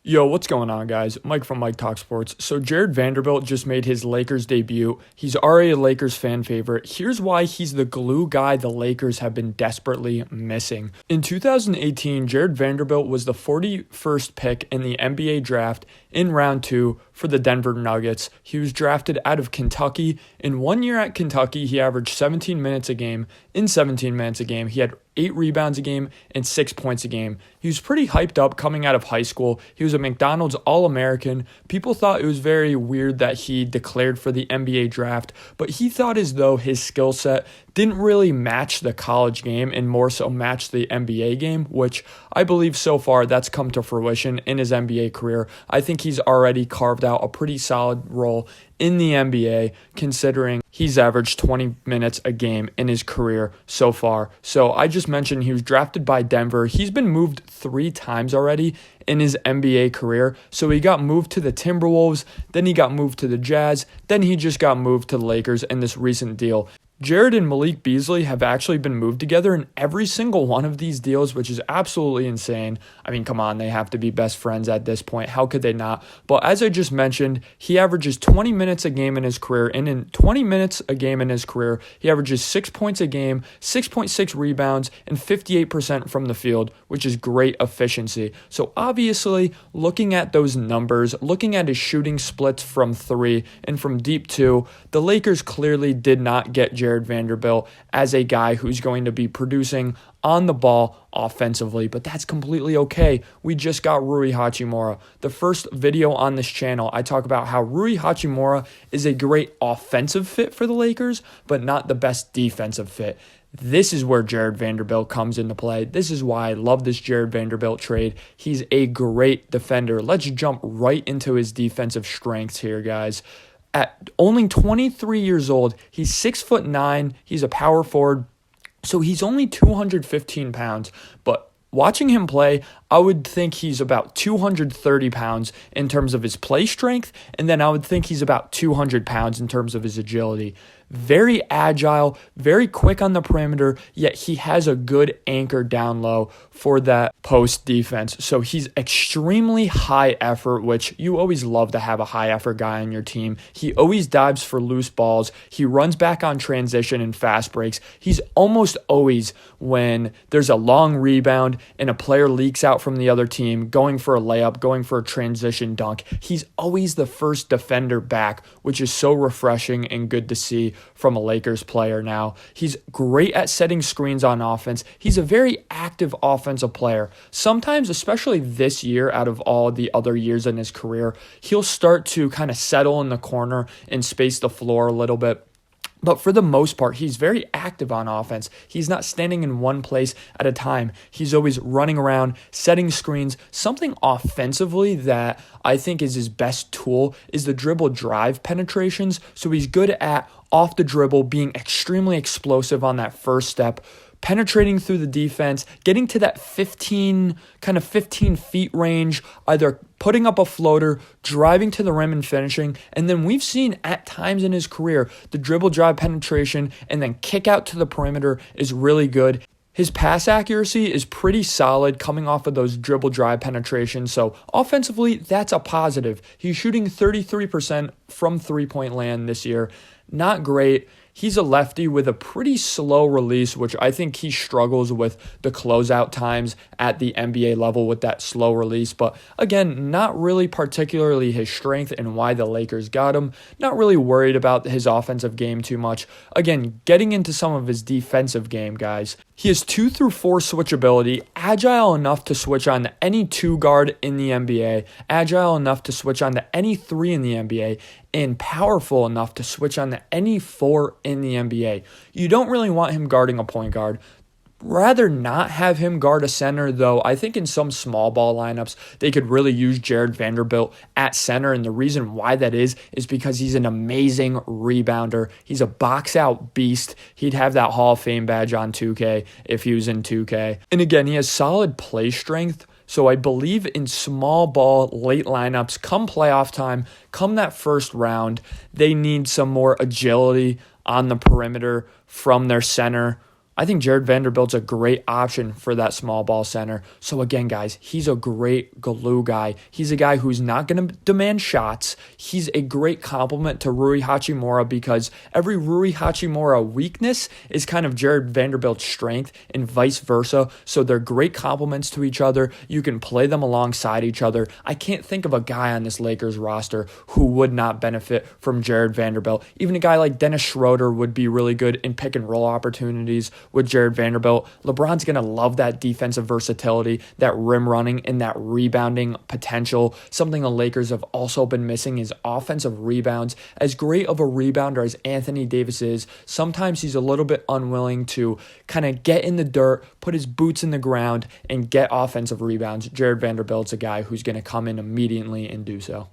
Yo, what's going on, guys? Mike from Mike Talk Sports. So Jared Vanderbilt just made his Lakers debut. He's already a Lakers fan favorite. Here's why he's the glue guy the Lakers have been desperately missing. In 2018, Jared Vanderbilt was the 41st pick in the NBA draft in round 2 for the Denver Nuggets. He was drafted out of Kentucky. In 1 year at Kentucky, he averaged 17 minutes a game. In 17 minutes a game, he had 8 rebounds a game and 6 points a game. He was pretty hyped up coming out of high school. He was a McDonald's All-American. People thought it was very weird that he declared for the NBA draft, but he thought as though his skill set didn't really match the college game and more so match the NBA game, which I believe so far that's come to fruition in his NBA career. I think he's already carved out a pretty solid role in the NBA, considering he's averaged 20 minutes a game in his career so far. So I just mentioned he was drafted by Denver. He's been moved 3 times already in his NBA career. So he got moved to the Timberwolves, then he got moved to the Jazz, then he just got moved to the Lakers in this recent deal. Jared and Malik Beasley have actually been moved together in every single one of these deals, which is absolutely insane. I mean, come on, they have to be best friends at this point. How could they not? But as I just mentioned, he averages 20 minutes a game in his career, and in 20 minutes a game in his career, he averages 6 points a game, 6.6 rebounds, and 58% from the field, which is great efficiency. So obviously, looking at those numbers, looking at his shooting splits from 3 and from deep 2, the Lakers clearly did not get Jared Vanderbilt as a guy who's going to be producing on the ball offensively, but that's completely okay. We just got Rui Hachimura. The first video on this channel, I talk about how Rui Hachimura is a great offensive fit for the Lakers, but not the best defensive fit. This is where Jared Vanderbilt comes into play. This is why I love this Jared Vanderbilt trade. He's a great defender. Let's jump right into his defensive strengths here, guys. At only 23 years old, he's 6'9", he's a power forward, so he's only 215 pounds, but watching him play, I would think he's about 230 pounds in terms of his play strength, and then I would think he's about 200 pounds in terms of his agility. Very agile, very quick on the perimeter, yet he has a good anchor down low for that post defense. So he's extremely high effort, which you always love to have a high effort guy on your team. He always dives for loose balls. He runs back on transition and fast breaks. He's almost always, when there's a long rebound and a player leaks out from the other team, going for a layup, going for a transition dunk, he's always the first defender back, which is so refreshing and good to see from a Lakers player now. He's great at setting screens on offense. He's a very active offensive player. Sometimes, especially this year, out of all the other years in his career, he'll start to kind of settle in the corner and space the floor a little bit. But for the most part, he's very active on offense. He's not standing in one place at a time. He's always running around, setting screens. Something offensively that I think is his best tool is the dribble drive penetrations. So he's good at off the dribble, being extremely explosive on that first step, penetrating through the defense, getting to that 15 feet range, either putting up a floater, driving to the rim and finishing. And then we've seen at times in his career, the dribble drive penetration and then kick out to the perimeter is really good. His pass accuracy is pretty solid coming off of those dribble drive penetrations. So offensively, that's a positive. He's shooting 33% from three-point land this year. Not great. He's a lefty with a pretty slow release, which I think he struggles with the closeout times at the NBA level with that slow release. But again, not really particularly his strength and why the Lakers got him. Not really worried about his offensive game too much. Again, getting into some of his defensive game, guys. He has 2 through 4 switchability, agile enough to switch on to any 2 guard in the NBA, agile enough to switch on to any 3 in the NBA, and powerful enough to switch on to any 4 in the NBA. You don't really want him guarding a point guard. Rather not have him guard a center, though. I think in some small ball lineups, they could really use Jared Vanderbilt at center, and the reason why that is because he's an amazing rebounder. He's a box-out beast. He'd have that Hall of Fame badge on 2K if he was in 2K. And again, he has solid play strength, so I believe in small ball late lineups, come playoff time, come that first round, they need some more agility on the perimeter from their center I think Jared Vanderbilt's a great option for that small ball center. So again, guys, he's a great glue guy. He's a guy who's not going to demand shots. He's a great complement to Rui Hachimura because every Rui Hachimura weakness is kind of Jared Vanderbilt's strength and vice versa. So they're great complements to each other. You can play them alongside each other. I can't think of a guy on this Lakers roster who would not benefit from Jared Vanderbilt. Even a guy like Dennis Schroeder would be really good in pick and roll opportunities with Jared Vanderbilt. LeBron's going to love that defensive versatility, that rim running, and that rebounding potential. Something the Lakers have also been missing is offensive rebounds. As great of a rebounder as Anthony Davis is, sometimes he's a little bit unwilling to kind of get in the dirt, put his boots in the ground, and get offensive rebounds. Jared Vanderbilt's a guy who's going to come in immediately and do so.